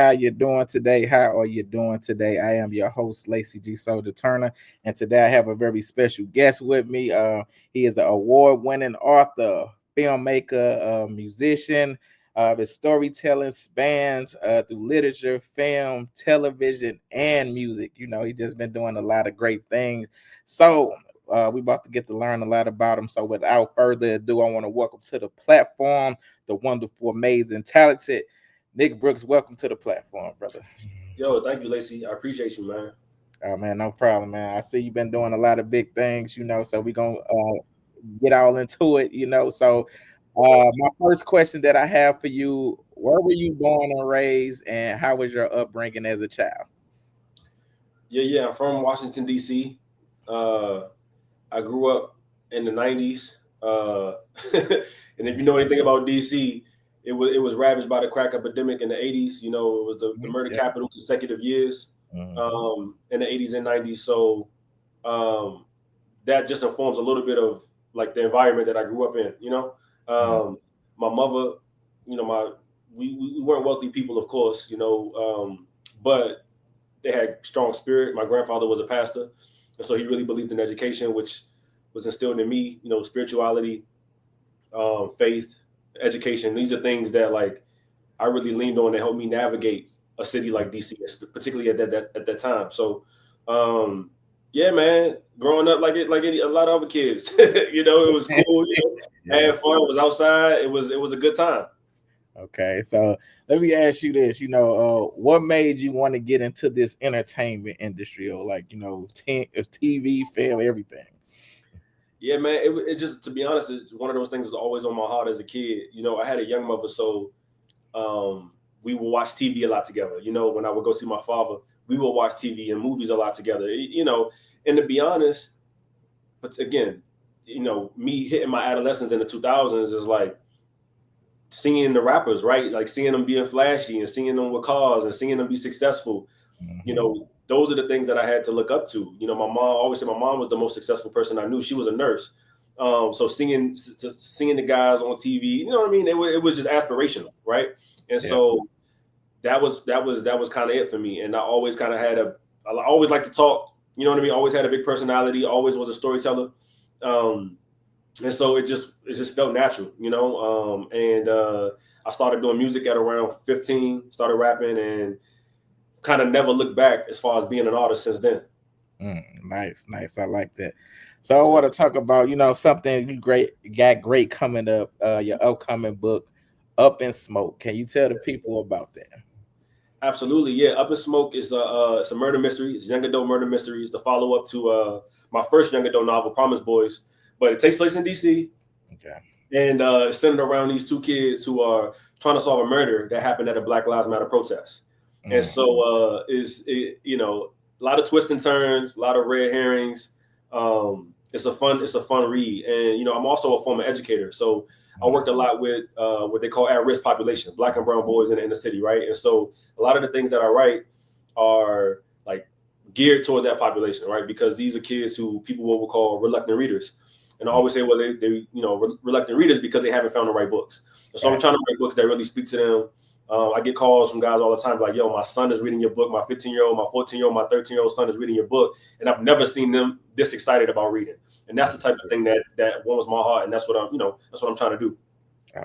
how you doing today? How are you doing today? I am your host, Lacey G. Souldier Turner, and today I have a very special guest with me. He is an award-winning author, filmmaker, musician. His storytelling spans through literature, film, television, and music. You know, he just been doing a lot of great things. So we about to get to learn a lot about him. So without further ado, I want to welcome to the platform the wonderful, amazing, talented Nick Brooks. Welcome to the platform, brother. Yo, thank you, Lacey. I appreciate you, man. Oh man, no problem, man. I see you've been doing a lot of big things, so we're gonna get all into it, So my first question that I have for you, where were you born and raised, and how was your upbringing as a child? Yeah. I'm from Washington, D.C. Uh, I grew up in the '90s, and if you know anything about D.C., it was ravaged by the crack epidemic in the '80s. You know, it was the Mhm. murder Yeah. capital consecutive years Mhm. in the '80s and '90s. So um, that just informs a little bit of like the environment that I grew up in. Mhm. My mother, my we weren't wealthy people, of course. But they had strong spirit. My grandfather was a pastor, and so he really believed in education, which was instilled in me. Spirituality, faith, education. These are things that like I really leaned on to help me navigate a city like DC, particularly at that time. So, um, yeah, man, growing up a lot of other kids, it was cool. I Yeah. had fun. It was outside. It was a good time. Okay, so let me ask you this. What made you want to get into this entertainment industry, or TV, film, everything? Yeah, man. It just, to be honest, one of those things was always on my heart as a kid. I had a young mother, so um, we would watch TV a lot together. When I would go see my father, we would watch TV and movies a lot together. And to be honest, but again, me hitting my adolescence in the 2000s is like seeing the rappers, right? Like seeing them being flashy and seeing them with cars and seeing them be successful. Hmm. Those are the things that I had to look up to. My mom always said my mom was the most successful person I knew. She was a nurse. So seeing the guys on TV, you know what I mean? It was just aspirational, right? And Yeah. so that was kind of it for me. And I always kind of I always like to talk. You know what I mean? Always had a big personality. Always was a storyteller. Um, and so it just felt natural, and I started doing music at around 15, started rapping, and kind of never looked back as far as being an artist since then. Nice, nice. I like that. So I want to talk about, something you got great coming up, your upcoming book, Up in Smoke. Can you tell the people about that? Absolutely, yeah. Up in Smoke is it's a murder mystery. It's a young adult murder mystery. It's the follow up to my first young adult novel, Promise Boys, but it takes place in DC, Okay. and it's centered around these two kids who are trying to solve a murder that happened at a Black Lives Matter protest. And Mm, so a lot of twists and turns, a lot of red herrings. It's a fun read, and I'm also a former educator, so I mm, worked a lot with what they call at-risk populations, Black and brown boys in the inner city, right? And so a lot of the things that I write are like geared towards that population, right? Because these are kids who people will call reluctant readers. And I mm. always say, well, they reluctant readers because they haven't found the right books. And so I'm Right. trying to write books that really speak to them. I get calls from guys all the time like, yo, my son is reading your book. My 15-year-old, my 14-year-old, my 13-year-old son is reading your book. And I've never seen them this excited about reading. And that's the That's type of thing that warms my heart. And that's what I'm trying to do.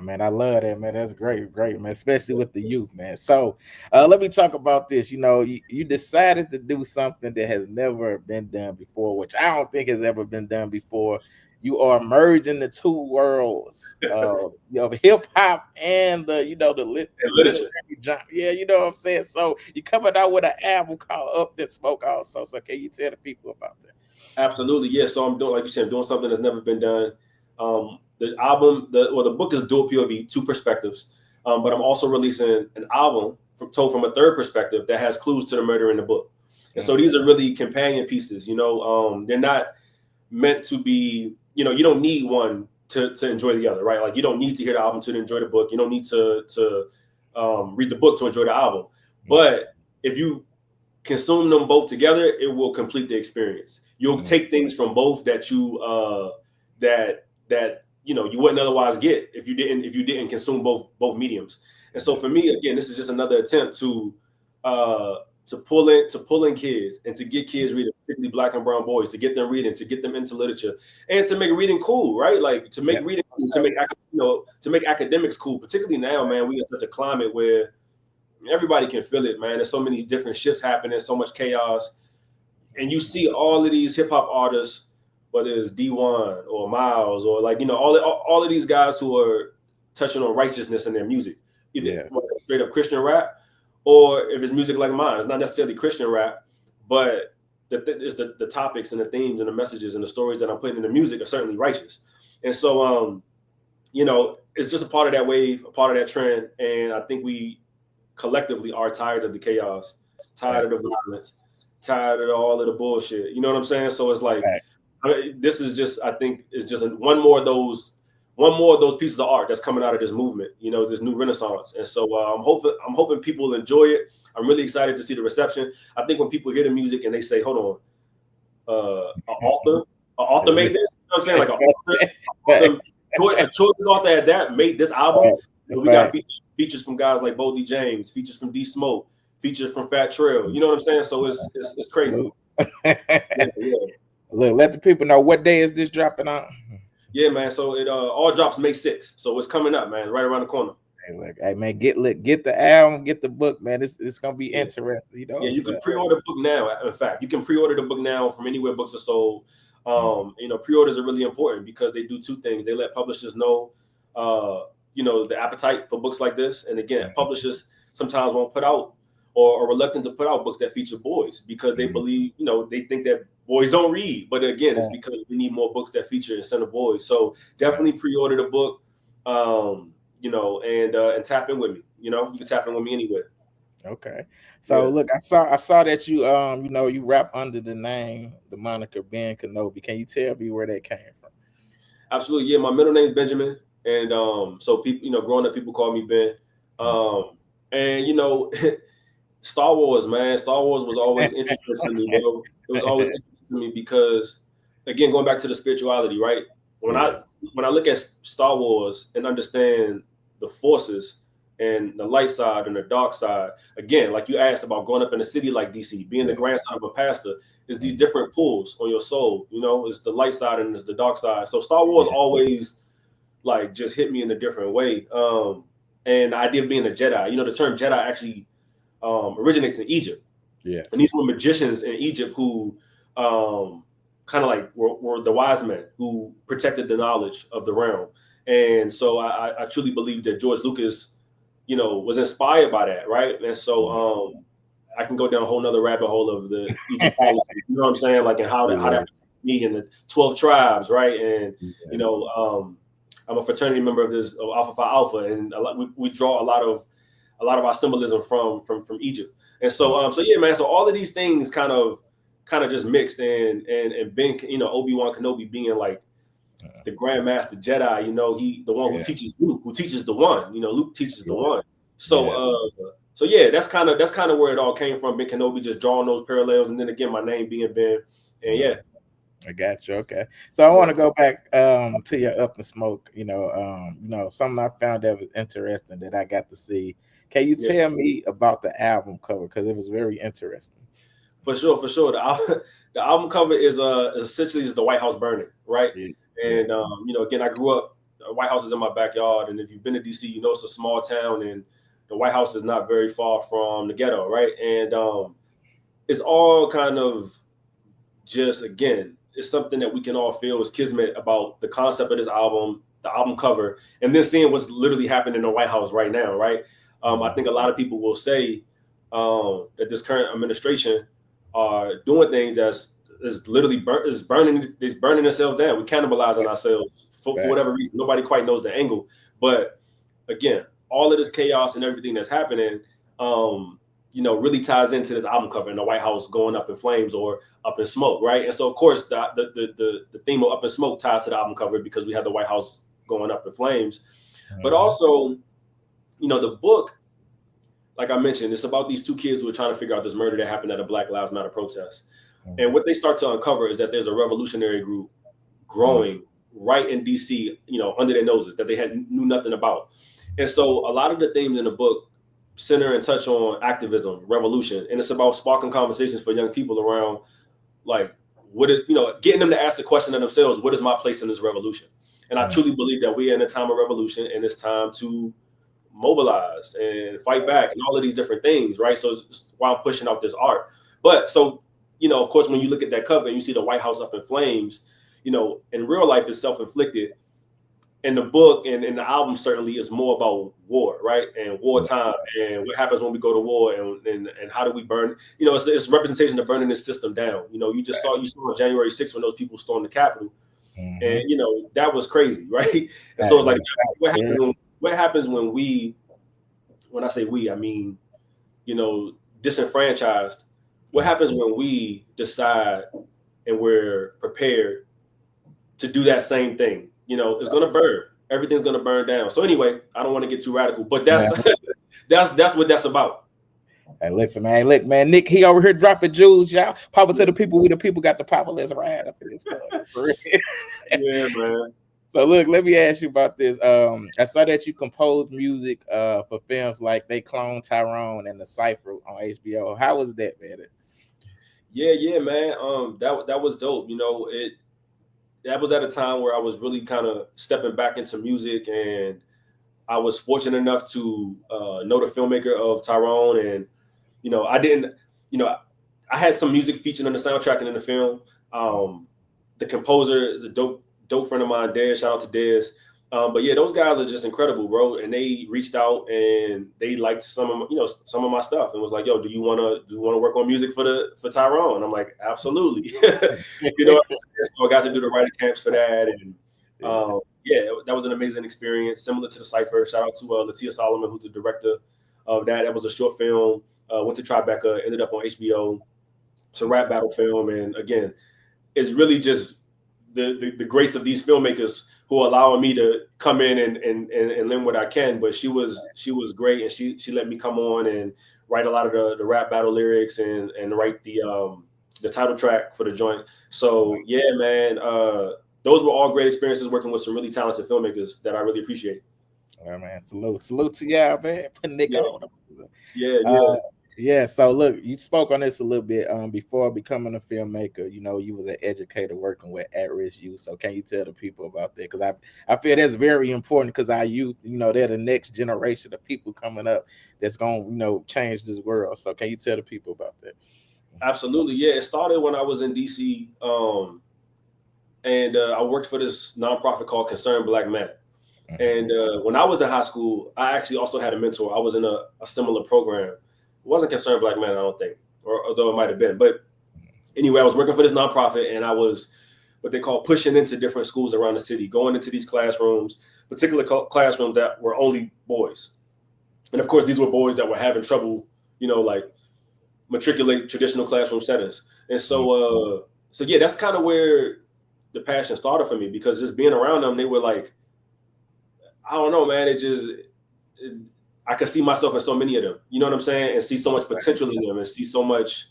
Man, I love that, man. That's great, great, man. Especially with the youth, man. So, let me talk about this. You decided to do something that has never been done before, which I don't think has ever been done before. You are merging the two worlds of hip hop and the And literature. literary genre. Yeah, you know what I'm saying. So you coming out with an album called Up in Smoke, also. So can you tell the people about that? Absolutely, yeah. So I'm doing, like you said, I'm doing something that's never been done. The book is dual POV, two perspectives. But I'm also releasing an album told from a third perspective that has clues to the murder in the book. And so Mm, these are really companion pieces. They're not meant to be. You don't need one to enjoy the other, right? Like you don't need to hear the album to enjoy the book. You don't need to read the book to enjoy the album. mm, But if you consume them both together, it will complete the experience. You'll mm, take things from both that you wouldn't otherwise get if you didn't consume both mediums. And so yeah. for me, again, this is just another attempt to to pull in kids and to get kids reading, particularly Black and brown boys, to get them reading, to get them into literature, and to make reading cool, right? Like to make reading cool, to make academics cool. Particularly now, man, we in such a climate where everybody can feel it, man. There's so many different shifts happening, so much chaos, and you see all of these hip hop artists, whether it's D1 or Miles or like all of these guys who are touching on righteousness in their music, either straight up Christian rap, or if it's music like mine, it's not necessarily Christian rap, but it's the topics and the themes and the messages and the stories that I'm putting in the music are certainly righteous. And so, it's just a part of that wave, a part of that trend. And I think we collectively are tired of the chaos, tired of the violence, tired of all of the bullshit. You know what I'm saying? So it's like, this is just, I think it's just one more of those pieces of art that's coming out of this movement, this new renaissance. And so I'm hoping people enjoy it. I'm really excited to see the reception. I think when people hear the music and they say, hold on, an author made this, you know what I'm saying? Like a children's author at that made this album. We got features from guys like Bo D. James, features from D Smoke, features from Fat Trail. You know what I'm saying? So it's crazy. Look, let the people know, what day is this dropping on? Yeah, man. So it all drops May 6th. So it's coming up, man. It's right around the corner. Hey, man, get the album, get the book, man. It's gonna be interesting. You can pre-order the book now. In fact, you can pre-order the book now from anywhere books are sold. Pre-orders are really important because they do two things. They let publishers know, the appetite for books like this. And again, publishers sometimes won't put out or are reluctant to put out books that feature boys because they believe, they think that boys don't read. But again, it's because we need more books that feature and center boys. So definitely pre-order the book, and tap in with me. You can tap in with me anywhere. Okay. So look, I saw that you you rap under the moniker Ben Kenobi. Can you tell me where that came from? Absolutely. Yeah, my middle name is Benjamin. And so people, growing up, people call me Ben. And Star Wars, man. Star Wars was always interesting to me, bro. It was always interesting to me because, again, going back to the spirituality, right? When I look at Star Wars and understand the forces and the light side and the dark side, again, like you asked about growing up in a city like DC, being the grandson of a pastor, is these different pulls on your soul. It's the light side and it's the dark side. So Star Wars always like just hit me in a different way. And the idea of being a Jedi, the term Jedi actually originates in Egypt. Yeah. And these were magicians in Egypt who kind of like were the wise men who protected the knowledge of the realm. And so I truly believe that George Lucas, was inspired by that, right? And so I can go down a whole nother rabbit hole of the Egypt policy, you know what I'm saying? Like, and how that me and the 12 tribes, right? And I'm a fraternity member of this Alpha Phi Alpha, and we draw a lot of our symbolism from Egypt. And so yeah, man. So all of these things kind of just mixed, and Ben, Obi-Wan Kenobi being like the Grand Master Jedi, he the one who teaches Luke, who teaches the one, Luke teaches the one. So so yeah, that's kind of where it all came from. Ben Kenobi, just drawing those parallels, and then again, my name being Ben, and yeah. I got you. Okay, so I want to go back to your Up in Smoke. Something I found that was interesting that I got to see. Can you tell me about the album cover, because it was very interesting? For sure. The album cover is essentially the White House burning, right? Yeah. And again, I grew up. White House is in my backyard, and if you've been to DC, it's a small town, and the White House is not very far from the ghetto, right? And it's all kind of just, again, it's something that we can all feel is kismet about the concept of this album, the album cover, and then seeing what's literally happening in the White House right now, right? I think a lot of people will say that this current administration are doing things that's literally burning themselves down. We're cannibalizing ourselves for whatever reason. Nobody quite knows the angle. But again, all of this chaos and everything that's happening, really ties into this album cover and the White House going up in flames or up in smoke, right? And so, of course, the theme of Up in Smoke ties to the album cover because we have the White House going up in flames. But also, the book, like I mentioned, it's about these two kids who are trying to figure out this murder that happened at a Black Lives Matter protest. And what they start to uncover is that there's a revolutionary group growing right in DC, under their noses that they knew nothing about. And so a lot of the themes in the book center and touch on activism, revolution, and it's about sparking conversations for young people around like what is, getting them to ask the question of themselves, what is my place in this revolution? And I truly believe that we are in a time of revolution, and it's time to mobilize and fight back and all of these different things, right? So it's why I'm pushing out this art. But so, of course, when you look at that cover and you see the White House up in flames, in real life it's self-inflicted. And the book and the album certainly is more about war, right? And wartime and what happens when we go to war and how do we burn, it's representation of burning this system down. You saw on January 6th when those people stormed the Capitol. And that was crazy, right? And so it's like what happens when I say we, I mean, disenfranchised. What happens when we decide and we're prepared to do that same thing? It's gonna burn. Everything's gonna burn down. So anyway, I don't want to get too radical, but that's that's what that's about. Hey, listen, man. Look, man, Nick, he over here dropping jewels, y'all. Papa to the people, we the people got the Papa. Let's ride up in this for Yeah, man. So look, let me ask you about this. I saw that you composed music for films like They Clone Tyrone and The Cypher on HBO. How was that, man? Yeah, man. That was dope. That was at a time where I was really kind of stepping back into music, and I was fortunate enough to know the filmmaker of Tyrone, and I had some music featured on the soundtrack and in the film. The composer is a dope friend of mine, Dez. Shout out to Dez. But yeah, those guys are just incredible, bro. And they reached out and they liked some of my stuff and was like, "Yo, do you want to work on music for Tyrone?" And I'm like, "Absolutely." So I got to do the writing camps for that, and that was an amazing experience, similar to The Cypher. Shout out to Latia Solomon, who's the director of that. That was a short film. Went to Tribeca, ended up on HBO. It's a rap battle film, and again, it's really just the grace of these filmmakers who are allowing me to come in and learn what I can. But she was great, and she let me come on and write a lot of the rap battle lyrics and write the title track for the joint. So yeah, man, those were all great experiences working with some really talented filmmakers that I really appreciate. All right, man. Salute to y'all, man. Put Nick on. Yeah. So look, you spoke on this a little bit before becoming a filmmaker. You was an educator working with at-risk youth. So can you tell the people about that? Because I feel that's very important, because our youth, they're the next generation of people coming up that's gonna change this world. So can you tell the people about that? Absolutely, yeah. It started when I was in DC, and I worked for this nonprofit called Concerned Black Men. And when I was in high school, I actually also had a mentor. I was in a similar program. It wasn't Concerned Black Men, I don't think, or although it might have been. But anyway, I was working for this nonprofit, and I was what they call pushing into different schools around the city, going into these classrooms, particular classrooms that were only boys. And of course, these were boys that were having trouble, like matriculate traditional classroom settings. And so yeah, that's kind of where the passion started for me, because just being around them, they were like, I don't know, man. I could see myself in so many of them, you know what I'm saying? And see so much potential in them, and see so much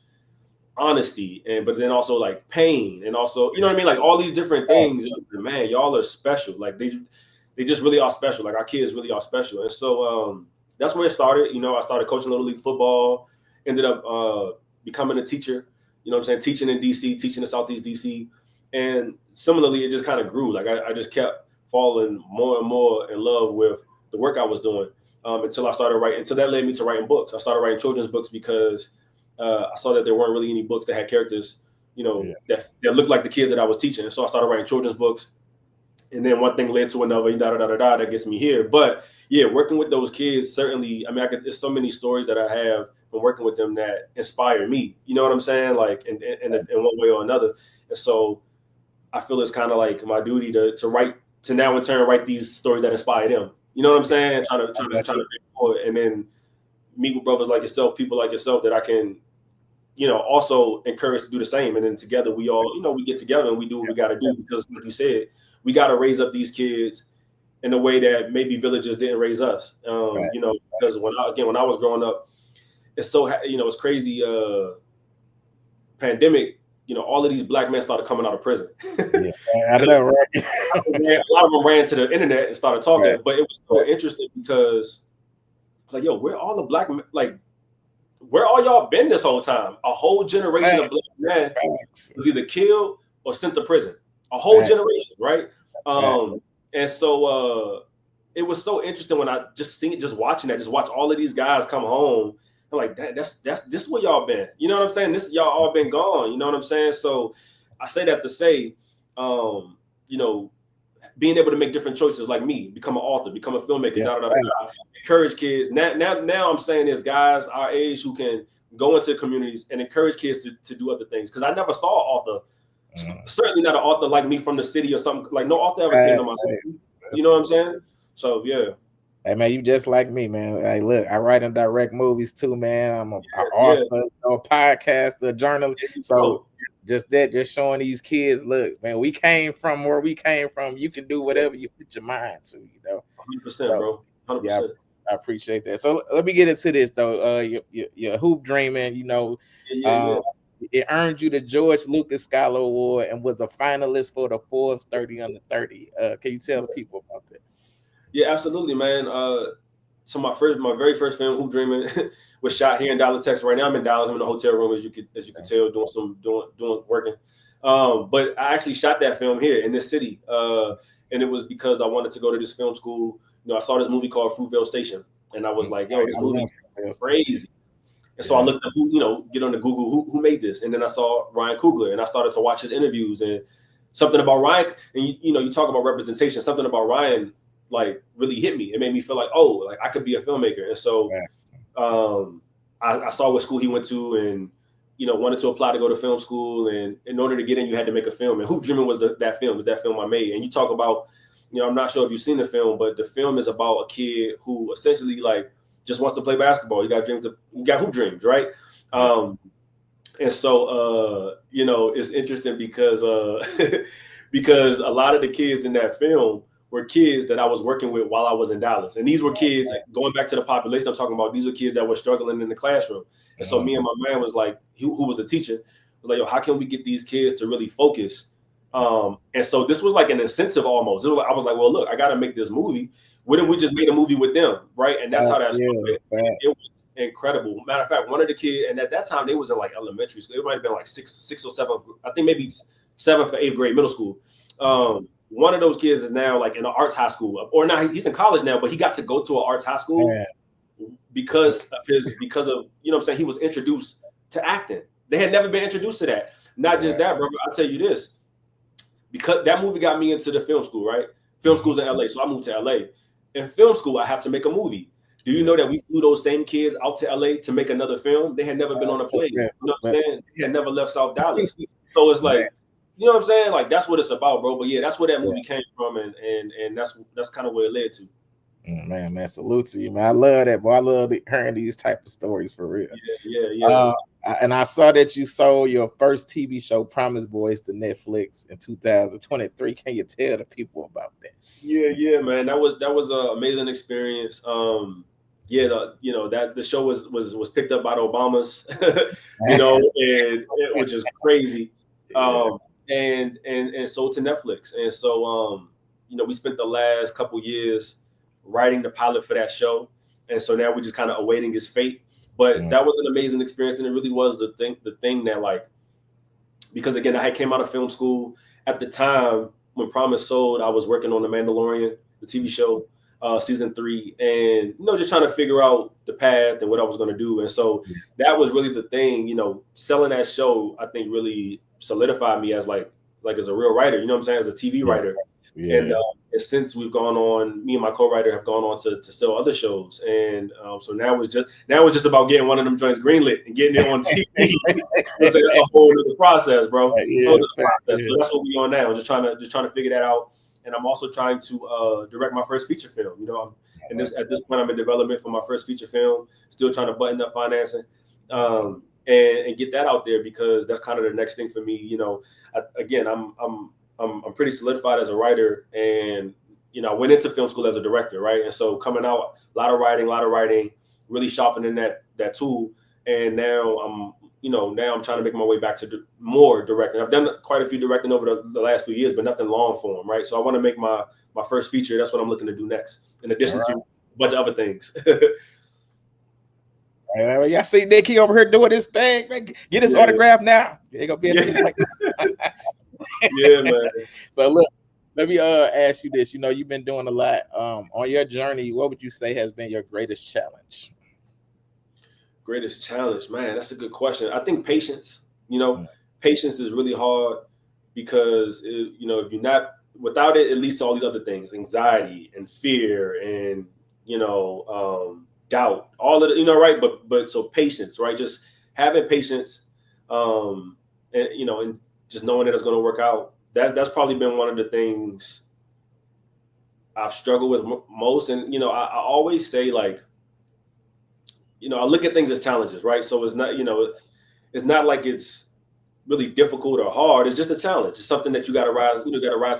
honesty, but then also like pain, and also, you know what I mean? Like all these different things, man, y'all are special. Like they just really are special. Like our kids really are special. And so that's where it started. I started coaching Little League football, ended up becoming a teacher, you know what I'm saying? Teaching in DC, teaching in Southeast DC. And similarly, it just kind of grew. Like I just kept falling more and more in love with the work I was doing until that led me to writing books. I started writing children's books because I saw that there weren't really any books that had characters, that looked like the kids that I was teaching. And so I started writing children's books. And then one thing led to another, that gets me here. But yeah, working with those kids, certainly, I mean, there's so many stories that I have from working with them that inspire me. You know what I'm saying? Like in one way or another. And so I feel it's kind of like my duty to write, to now in turn write these stories that inspire them. You know what I'm saying? Trying to pay forward, and then meet with brothers like yourself, people like yourself that I can, also encourage to do the same. And then together we all, we get together and we do what we got to do, because like you said, we got to raise up these kids in a way that maybe villages didn't raise us. Because when I was growing up, it's so, it's crazy. Pandemic, all of these black men started coming out of prison. Yeah, I know, right? A lot of them ran to the internet and started talking. Right. But it was so interesting because was like, yo, where all the black men, like, where all y'all been this whole time? A whole generation of black men was either killed or sent to prison. A whole generation, right? And so it was so interesting when I just watching that, just watch all of these guys come home. I'm like, that's this where y'all been. You know what I'm saying? This y'all all been gone. You know what I'm saying? So I say that to say, you know, being able to make different choices, like me, become an author, become a filmmaker, encourage kids. Now I'm saying there's guys our age who can go into communities and encourage kids to do other things. Because I never saw an author, certainly not an author like me from the city or something. Like no author ever came to my city. You know what I'm saying? So yeah. Hey man, you just like me, man. Hey, look, I write and direct movies too, man. I'm an author, a podcaster, a journalist. So just showing these kids, look, man, we came from where we came from. You can do whatever you put your mind to, you know. 100%, bro. 100%. Yeah, I appreciate that. So let me get into this though. Your hoop dreaming, you know, it earned you the George Lucas Scholar Award and was a finalist for the Forbes 30 under 30. Can you tell the people about that? Yeah, absolutely, man. So my very first film, Hoop Dreaming, was shot here in Dallas, Texas. Right now, I'm in Dallas. I'm in the hotel room, as you could tell, doing working. But I actually shot that film here in this city, and it was because I wanted to go to this film school. You know, I saw this movie called Fruitvale Station, and I was like, "Yo, this movie is crazy." And so I looked up get on the Google who made this, and then I saw Ryan Coogler, and I started to watch his interviews, and something about Ryan, and you talk about representation, something about Ryan like really hit me. It made me feel like, oh, like I could be a filmmaker. And so I saw what school he went to, and wanted to apply to go to film school. And in order to get in, you had to make a film. And Hoop Dreaming was that film I made. And you talk about, I'm not sure if you've seen the film, but the film is about a kid who essentially like just wants to play basketball. You got dreams, you got hoop dreams, right? And so it's interesting because because a lot of the kids in that film were kids that I was working with while I was in Dallas. And these were kids, going back to the population I'm talking about, these are kids that were struggling in the classroom. And so me and my man was like, who was the teacher, was like, yo, how can we get these kids to really focus? And so this was like an incentive almost. I was like, well, look, I got to make this movie. What if we just made a movie with them, right? And that's how that started. It was incredible. Matter of fact, one of the kids, and at that time they was in like elementary school. It might have been like six or seven. I think maybe 7th or 8th grade, middle school. One of those kids is now like in an arts high school, or now he's in college now, but he got to go to an arts high school because of you know what I'm saying? He was introduced to acting. They had never been introduced to that. Not just that, brother. I'll tell you this, because that movie got me into the film school, right? Film school's in LA. So I moved to LA. In film school, I have to make a movie. Do you know that we flew those same kids out to LA to make another film? They had never been on a plane. You know what I'm saying? They had never left South Dallas. So it's like, you know what I'm saying? Like, that's what it's about, bro. But yeah, that's where that movie came from, and that's kind of where it led to. Man, salute to you, man. I love that, boy. I love hearing these type of stories for real. Yeah. And I saw that you sold your first TV show, Promise Boys, to Netflix in 2023. Can you tell the people about that? Yeah, man. That was an amazing experience. That the show was picked up by the Obamas, and which is crazy. And sold to Netflix. And so, we spent the last couple years writing the pilot for that show. And so now we're just kind of awaiting its fate. But that was an amazing experience. And it really was the thing that, like, because again, I had came out of film school at the time when Promise sold, I was working on The Mandalorian, the TV show, season 3, and, just trying to figure out the path and what I was going to do. And so that was really the thing, selling that show, I think really solidified me as like as a real writer, you know what I'm saying, as a TV writer. And since we've gone on, me and my co-writer have gone on to sell other shows. And so now it's just about getting one of them joints greenlit and getting it on TV. That's a whole other process, bro. So that's what we're on now. Just trying to figure that out. And I'm also trying to direct my first feature film. At this point, I'm in development for my first feature film. Still trying to button up financing, and get that out there, because that's kind of the next thing for me. I'm pretty solidified as a writer, and I went into film school as a director, right? And so coming out, a lot of writing, really sharpening that tool. And now I'm trying to make my way back to more directing. I've done quite a few directing over the last few years, but nothing long form, right? So I want to make my first feature. That's what I'm looking to do next, in addition to a bunch of other things. Y'all see Nicky over here doing his thing. Man, get his autograph now. Ain't gonna be anything like that. Yeah, man. But look, let me ask you this. You know, you've been doing a lot. On your journey, what would you say has been your greatest challenge? Greatest challenge, man. That's a good question. I think patience. You know, patience is really hard because if you're not without it, it leads to all these other things: anxiety and fear and doubt. All of it, right? But so patience, right? Just having patience, and just knowing that it's going to work out. That's probably been one of the things I've struggled with most. And I always say, like, I look at things as challenges, right? So it's not like it's really difficult or hard. It's just a challenge. It's something that you got to rise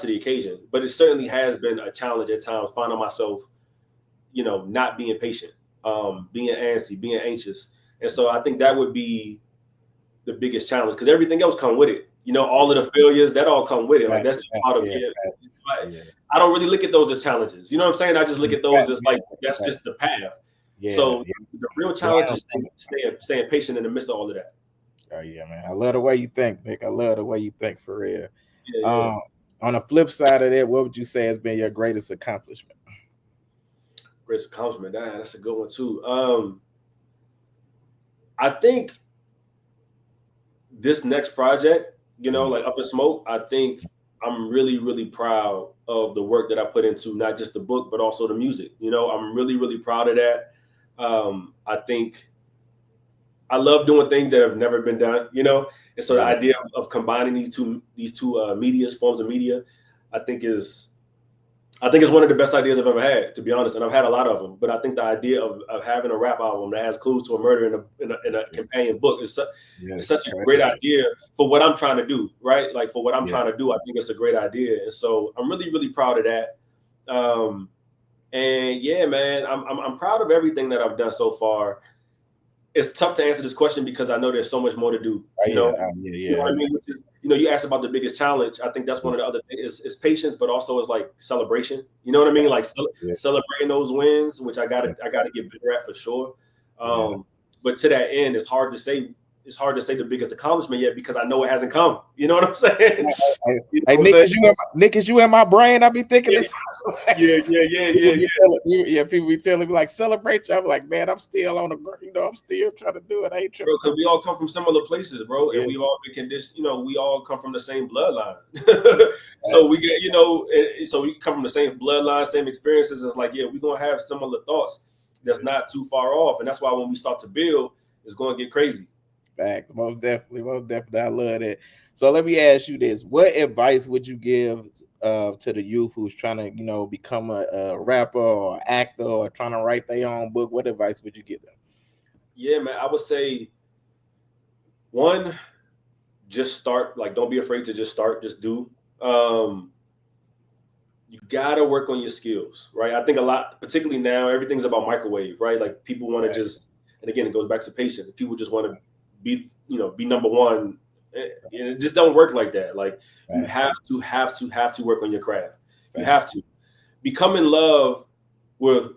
to the occasion. But it certainly has been a challenge at times, finding myself, not being patient, being antsy, being anxious. And so I think that would be the biggest challenge, because everything else come with it. All of the failures that all come with it. Like, that's just part of it. I don't really look at those as challenges. You know what I'm saying? I just look at those as like, that's just the path. So the real challenge is staying patient in the midst of all of that. Oh yeah, man. I love the way you think, Nick. I love the way you think, for real. Yeah. On the flip side of that, what would you say has been your greatest accomplishment? Greatest accomplishment. That's a good one too. I think this next project, like Up in Smoke, I think I'm really, really proud of the work that I put into not just the book, but also the music. I'm really, really proud of that. I think I love doing things that have never been done, and so the idea of combining these two forms of media, I think is one of the best ideas I've ever had, to be honest. And I've had a lot of them, but I think the idea of having a rap album that has clues to a murder in a companion book is such a great idea for what I'm trying to do, right? Like, for what I'm trying to do, I think it's a great idea. And so I'm really, really proud of that. And yeah, man, I'm proud of everything that I've done so far. It's tough to answer this question because I know there's so much more to do. You know what I mean? You asked about the biggest challenge. I think that's one of the other things is patience, but also is like celebration. You know what I mean? Like celebrating those wins, which I gotta get better at for sure. But to that end, it's hard to say the biggest accomplishment yet, because I know it hasn't come. You know what I'm saying? Hey, Nick, is you in my brain? I be thinking this. Yeah. People be telling me, like, celebrate you. I'm like, man, I'm still on the, I'm still trying to do it. I ain't tripping. Because we all come from similar places, bro, and we've all been conditioned. We all come from the same bloodline. So we get, so we come from the same bloodline, same experiences. It's like, we're gonna have similar thoughts. That's not too far off, and that's why when we start to build, it's gonna get crazy. Facts, most definitely. I love that. So let me ask you this: what advice would you give to the youth who's trying to, become a rapper or actor or trying to write their own book? What advice would you give them? Yeah, man, I would say, one, just start. Like, don't be afraid to just start. Just do. You gotta work on your skills, right? I think a lot, particularly now, everything's about microwave, right? Like, people want to just, and again, it goes back to patience. People just want to be number one, and it just don't work like that. Like, you have to work on your craft. You have to become in love with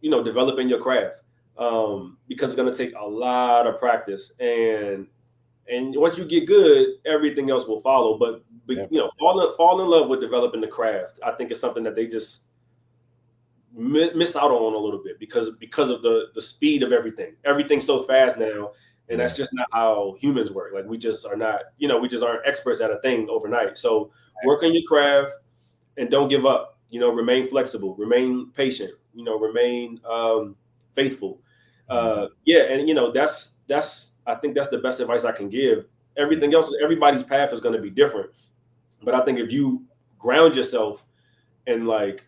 developing your craft, because it's going to take a lot of practice, and once you get good, everything else will follow. But fall in love with developing the craft. I think it's something that they just miss out on a little bit because of the speed of everything. Everything's so fast now. And that's just not how humans work. Like, we just are not, we just aren't experts at a thing overnight. So work on your craft and don't give up. Remain flexible, remain patient, remain faithful. And that's I think that's the best advice I can give. Everything else, everybody's path is going to be different. But I think if you ground yourself in, like,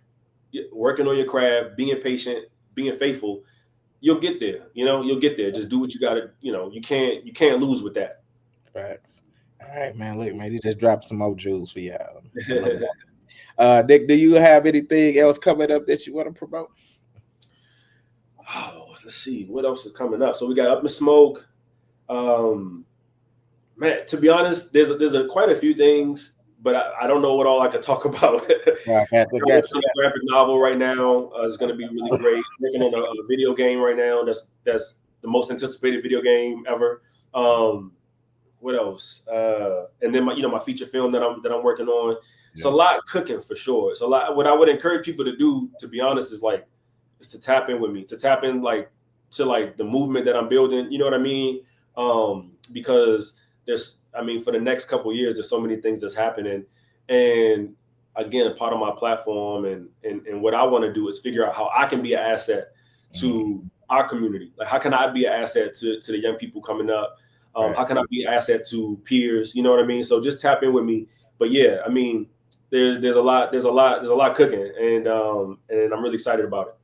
working on your craft, being patient, being faithful, you'll get there. You'll get there. Just do what you gotta, you can't lose with that. Facts. All right, man. Look, man, he just dropped some more jewels for y'all. Nick, do you have anything else coming up that you want to promote? Oh, let's see. What else is coming up? So we got Up in Smoke. Man, to be honest, there's quite a few things, but I don't know what all I could talk about. Right, I'm working on a graphic novel right now. It's going to be really great. Working on a video game right now. That's the most anticipated video game ever. What else? And then my feature film that I'm working on. It's a lot cooking for sure. It's a lot. What I would encourage people to do, to be honest, is to tap in with me, to tap in to the movement that I'm building. You know what I mean? Because for the next couple of years, there's so many things that's happening. And again, part of my platform and what I want to do is figure out how I can be an asset to our community. Like, how can I be an asset to the young people coming up? How can I be an asset to peers? You know what I mean? So just tap in with me. But yeah, I mean, there's a lot cooking, and I'm really excited about it.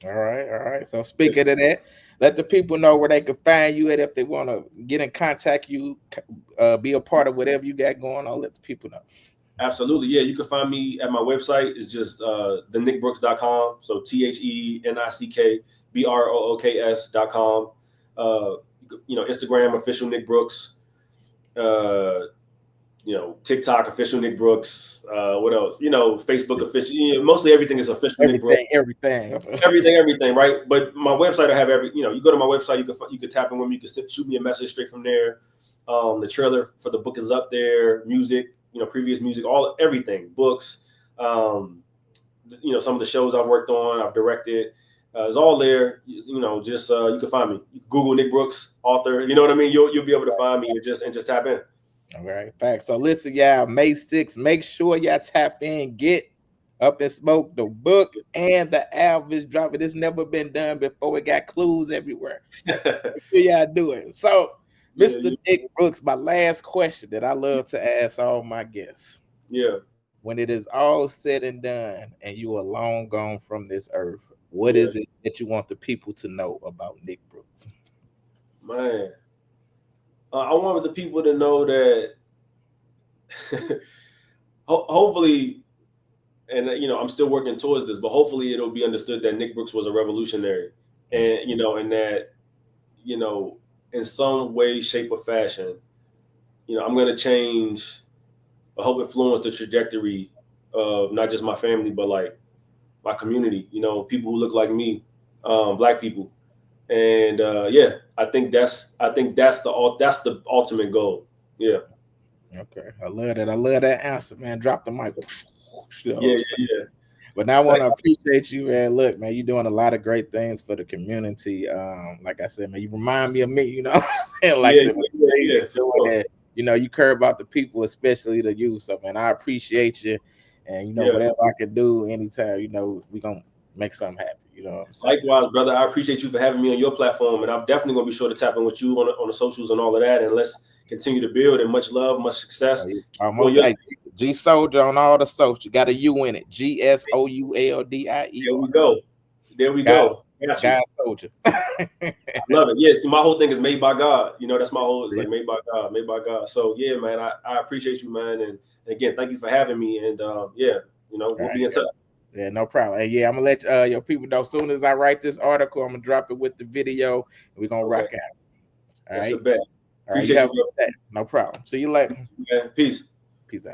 All right. So speaking of that, let the people know where they can find you at if they want to get in contact you, be a part of whatever you got going on. Let the people know. Absolutely. Yeah, you can find me at my website. It's just thenickbrooks.com. So TheNickBrooks.com. Instagram official Nick Brooks. TikTok official Nick Brooks. What else? Facebook official. Mostly everything is official Nick Brooks. Everything, right? But my website, I have you go to my website, you can tap in with me, you can shoot me a message straight from there. The trailer for the book is up there, music, previous music, everything, books, some of the shows I've worked on, I've directed, it's all there. Just you can find me. You can Google Nick Brooks, author. You know what I mean? You'll be able to find me and just tap in. All right, facts. So listen, y'all, May 6th, make sure y'all tap in, get Up and Smoke. The book and the album is dropping. It's never been done before. It got clues everywhere. Make sure y'all do it. So, Mr. Nick Brooks, my last question that I love to ask all my guests. Yeah. When it is all said and done and you are long gone from this earth, what is it that you want the people to know about Nick Brooks? Man, I wanted the people to know that hopefully, and I'm still working towards this, but hopefully it'll be understood that Nick Brooks was a revolutionary, and and that in some way, shape, or fashion, I'm going to change. I hope influence the trajectory of not just my family, but like my community. People who look like me, Black people, and I think that's the ultimate goal. Yeah. Okay, I love that answer, man. Drop the mic. Yeah. But now I want to appreciate you, man. Look, man, you're doing a lot of great things for the community. Like I said, man, you remind me of me. You know what I'm saying? Like you care about the people, especially the youth. So, man, I appreciate you, and whatever I can do anytime, we gonna make something happen. You know what I'm saying? Likewise, brother. I appreciate you for having me on your platform, and I'm definitely gonna be sure to tap in with you on the socials and all of that. And let's continue to build. And much love, much success. G Souldier on all the social. You got a U in it. GSOULDIE. There we go. God Souldier. I love it. Yeah. See, my whole thing is made by God. That's my whole. It's like made by God. So yeah, man. I appreciate you, man. And again, thank you for having me. And we'll be in touch. Yeah, no problem. And yeah, I'm gonna let your people know as soon as I write this article, I'm gonna drop it with the video, and we're gonna rock out. All right. That's a bet. Appreciate you. No problem. See you later. Yeah, peace. Peace out.